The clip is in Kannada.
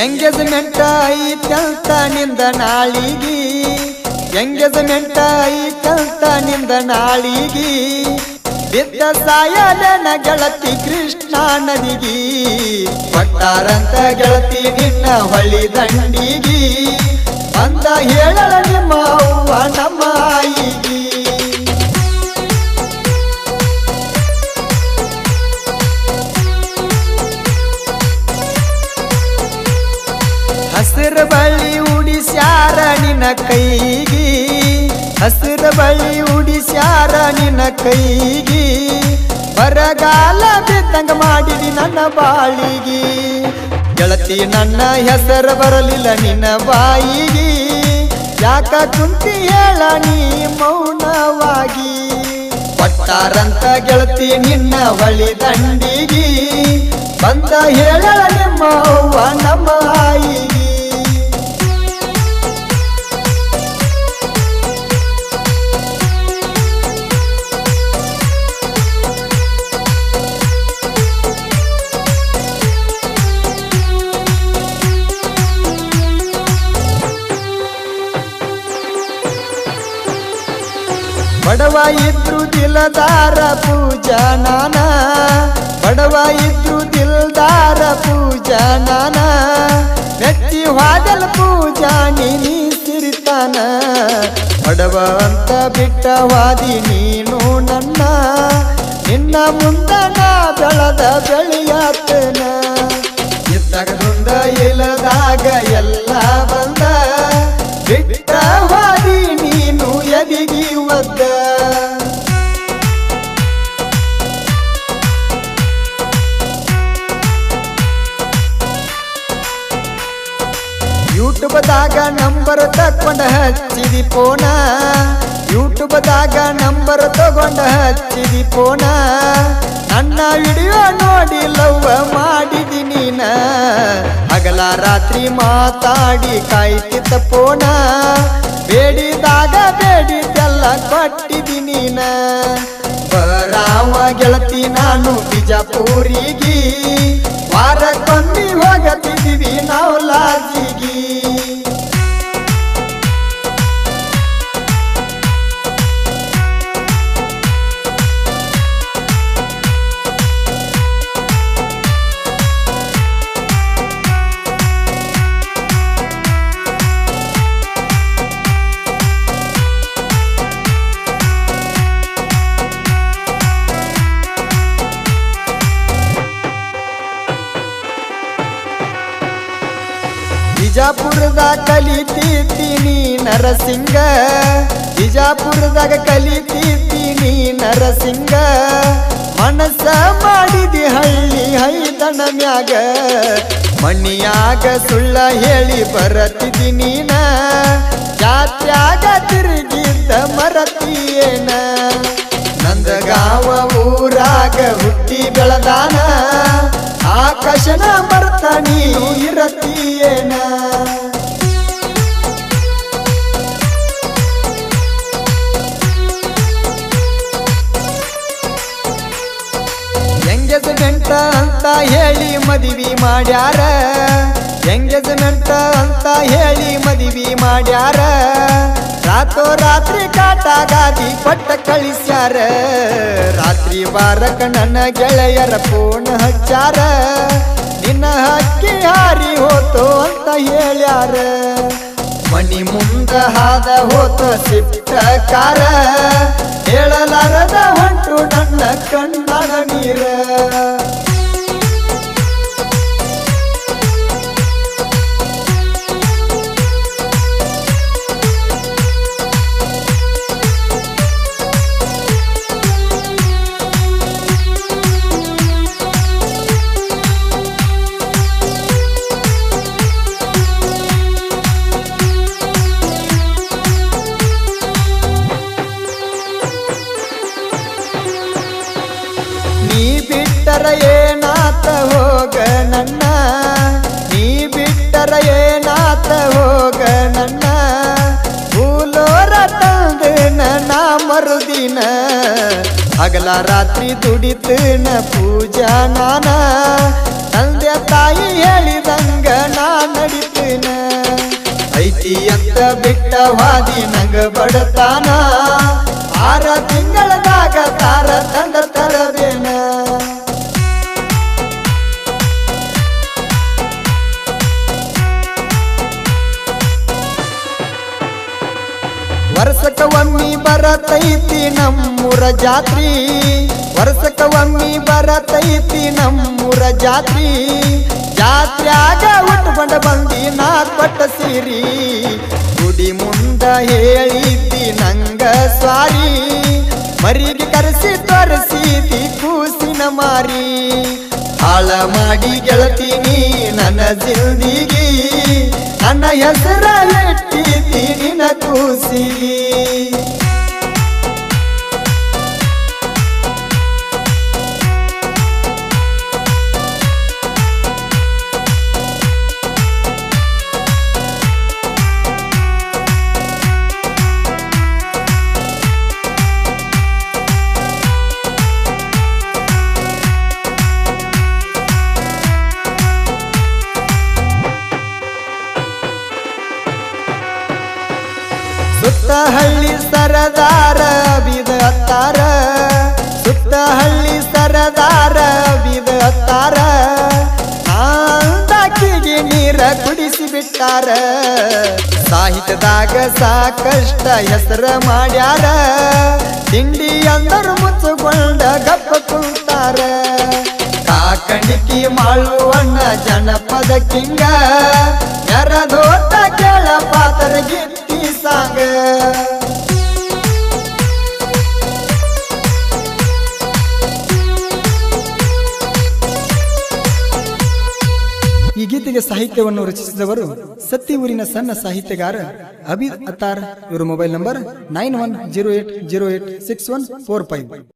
ಎಂಗೇಜ್ಮೆಂಟ್ ಐತಂತ ನಿಂದ ನಾಳಿಗಿ ಎಂಗೇಜ್ಮೆಂಟ್ ಐತಂತ ನಿಂದ ನಾಳಿಗಿ ಬಿದ್ದ ಸಾಯಲನ ಗೆಳತಿ ಕೃಷ್ಣ ನದಿಗಿ ಕೊಟ್ಟಾರಂತ ಗೆಳತಿ ನಿನ್ನ ಹೊಳಿ ದಂಡಿಗಿ ಅಂದ ಹೇಳಲ ನಿಮ್ಮ ಅವ್ವ ನಮ್ಮ ಆಯಿಗಿ ಹಸಿರ ಬಳ್ಳಿ ಉಡಿಸ್ಯಾರ ನಿನ್ನ ಕೈಗಿ ಹಸಿರ ಬಳ್ಳಿ ಉಡಿಸ್ಯಾರ ನಿನ್ನ ಕೈಗಿ ಬರಗಾಲ ಬಿದ್ದಂಗ ಮಾಡಿದಿ ನನ್ನ ಬಾಳಿಗಿ ಗೆಳತಿ ನನ್ನ ಹೆಸರು ಬರಲಿಲ್ಲ ನಿನ್ನ ಬಾಯಿಗಿ ಯಾಕ ಕುಂತಿ ಹೇಳ ನೀ ಮೌನವಾಗಿ ಕೊಟ್ಟಾರಂತ ಗೆಳತಿ ನಿನ್ನ ಹೊಳಿ ದಂಡಿಗಿ ಬಂದ ಹೇಳಲ ನಿಮ್ಮ ಅವ್ವ ನಮ್ಮ ಆಯಿಗಿ ಬಡವ ಇದ್ರು ದಿಲದಾರ ಪೂಜಾ ನಾನ ಬಡವ ಇದ್ರು ದಿಲ್ದಾರ ಪೂಜಾ ನಾನ ಮೆಚ್ಚಿ ವಾದಲ ಪೂಜಾ ನೀ ಸಿರಿತಾನ ಬಡವ ಅಂತ ಬಿಟ್ಟವಾದಿ ನೀನು ನನ್ನ ನಿನ್ನ ಮುಂದ ನಾ ಬೆಳದ ಬೆಳೆಯಾತನ ಇದ್ದಗದುಂದ ಇಲ್ಲದಾಗ ಎಲ್ಲ ಬಂದ ಬಿಟ್ಟವಾದಿ ನೀನು ಎದಿಗಿ ಒದ್ದ ಯೂಟ್ಯೂಬ್ದಾಗ ನಂಬರ್ ತಕೊಂಡ ಹಚ್ಚಿದಿ ಫೋನ ಯೂಟ್ಯೂಬ್ದಾಗ ನಂಬರ್ ತಗೊಂಡ ಹಚ್ಚಿದಿ ಫೋನ ನನ್ನ ವಿಡಿಯೋ ನೋಡಿ ಲವ್ ಮಾಡಿದಿ ನೀನ ಹಗಲ ರಾತ್ರಿ ಮಾತಾಡಿ ಕಾಯ್ತಿದ್ದ ಫೋನ ಬೇಡಿದಾಗ ಬೇಡಿದ್ದೆಲ್ಲ ಕೊಟ್ಟಿದಿ ನೀನ ಬರಾವ ಗೆಳತಿ ನಾನು ಬಿಜಾಪುರಿಗೆ ವಾರಕ್ಕೊಮ್ಮೆ ಹೋಗತಿದ್ದೀವಿ ನಾವು ಲಾಜಿಗಿ ಬಿಜಾಪುರದಾಗ ಕಲಿತೀನಿ ನರಸಿಂಗ ಬಿಜಾಪುರದಾಗ ಕಲಿತೀನಿ ನರಸಿಂಗ ಮನಸ್ಸ ಮಾಡಿದಿ ಹಳ್ಳಿ ಹೈದಣ ಮ್ಯಾಗ ಮಣ್ಣಿಯಾಗ ಸುಳ್ಳ ಹೇಳಿ ಬರತಿದಿ ನೀನ ಜಾತ್ಯಾಗ ತಿರುಗಿದ್ದ ಮರತಿಯೇನ ನಂದಗಾವ ಊರಾಗ ಹುಟ್ಟಿ ಬೆಳದಾನ ಆಕಾಶನ ಮರ್ತ ನೀನು ಇರತೀಯೇನ ಎಂಗೇಜ್ಮೆಂಟ್ ಅಂತ ಹೇಳಿ ಮದುವೆ ಮಾಡ್ಯಾರ ಎಂಗೇಜ್ಮೆಂಟ್ ಅಂತ ಹೇಳಿ ಮದುವೆ ಮಾಡ್ಯಾರ ರಾತ್ರಿ ಕಾಟಾಗಾದಿ ಕೊಟ್ಟ ಕಳಿಸ್ಯಾರ ರಾತ್ರಿ ಬಾರಕ ನನ್ನ ಗೆಳೆಯರ ಫೋನ್ ಹಚ್ಚಾರ ನಿನ್ನ ಹಕ್ಕಿ ಹಾರಿ ಹೋತು ಅಂತ ಹೇಳ್ಯಾರ ಮನಿ ಮುಂದ ಹಾದ ಹೋತ ಸಿಟ್ಟ ಕಾರ ಹೇಳಲಾರದ ಹೊಂಟು ನನ್ನ ಕಣ್ಣಾಗ ನೀರ ನೀ ಬಿಟ್ಟರ ಏನಾತ ಹೋಗ ನನ್ನ ನೀ ಬಿಟ್ಟರ ಏನಾತ ಹೋಗ ನನ್ನ ಭೂಲೋರ ತಂದ ನಾ ಮರುದಿನ ಹಗಲ ರಾತ್ರಿ ದುಡಿತನ ಪೂಜಾ ನಾನ ತಂದೆ ತಾಯಿ ಹೇಳಿದಂಗ ನಾ ನಡಿತನ ಐತಿ ಅಂತ ಬಿಟ್ಟ ವಾದಿ ನಂಗ ಬಡತಾನ 6 ತಿಂಗಳದಾಗ ತಾರ ತಂದ ತರಬೇನ ವರ್ಷಕ್ಕ ಒಮ್ಮಿ ಬರತೈತಿ ನಮ್ಮೂರ ಜಾತ್ರಿ ವರ್ಷಕ್ಕ ಒಮ್ಮಿ ಬರತೈತಿ ನಮ್ಮೂರ ಜಾತ್ರಿ ಜಾತ್ರ್ಯಾಗ ಉಟ್ಕೊಂಡ ಬಂದಿ ನಾ ಕೊಟ್ಟ ಸೀರಿ ಗುಡಿ ಮುಂದ ಹೇಳಿದ್ದಿ ನಂಗ ಸ್ವಾರಿ ಮರಿಗೆ ಕರೆಸಿ ತೋರಿಸಿದಿ ಕೂಸಿನ ಮಾರಿ ಹಾಳ ಮಾಡಿ ಗೆಳತೀನಿ ನನ್ನ ಜಿಲ್ದಿಗಿ ನನ್ನ ಹೆಸರ ಇಟ್ಟಿದ್ದಿ ನಿನ್ನ ಕೂಸಿಗಿ ಸುತ್ತ ಹಳ್ಳಿ ಸರದಾರ ಬಿದ ಅತ್ತಾರ ಸುತ್ತ ಹಳ್ಳಿ ಸರದಾರ ಬಿದ ಅತ್ತಾರ ಅಂದಾಕಿಗೆ ನೀರ ಕುಡಿಸಿ ಬಿಟ್ಟಾರ ಸಾಹಿತ್ಯದಾಗ ಸಾಕಷ್ಟ ಹೆಸರ ಮಾಡ್ಯಾರ ತಿಂಡಿ ಅಂದರು ಮುಚ್ಚುಕೊಂಡ ಗಪ್ಪ ಕುಂತಾರ ಕಾಕಣಿಕಿ ಮಾಳುವಣ್ಣ ಜನಪದ ಕಿಂಗ ನೆರದೋಟ ಕೇಳ ಪಾತ್ರ ಗಿತ್ತಿ ಸಾಂಗ ಈ ಗೀತೆಗೆ ಸಾಹಿತ್ಯವನ್ನು ರಚಿಸಿದವರು ಸತ್ತಿ ಊರಿನ ಸಣ್ಣ ಸಾಹಿತ್ಯಗಾರ ಅಬೀದ್ ಅತ್ತಾರ್. ಇವರ ಮೊಬೈಲ್ ನಂಬರ್ 9108086145.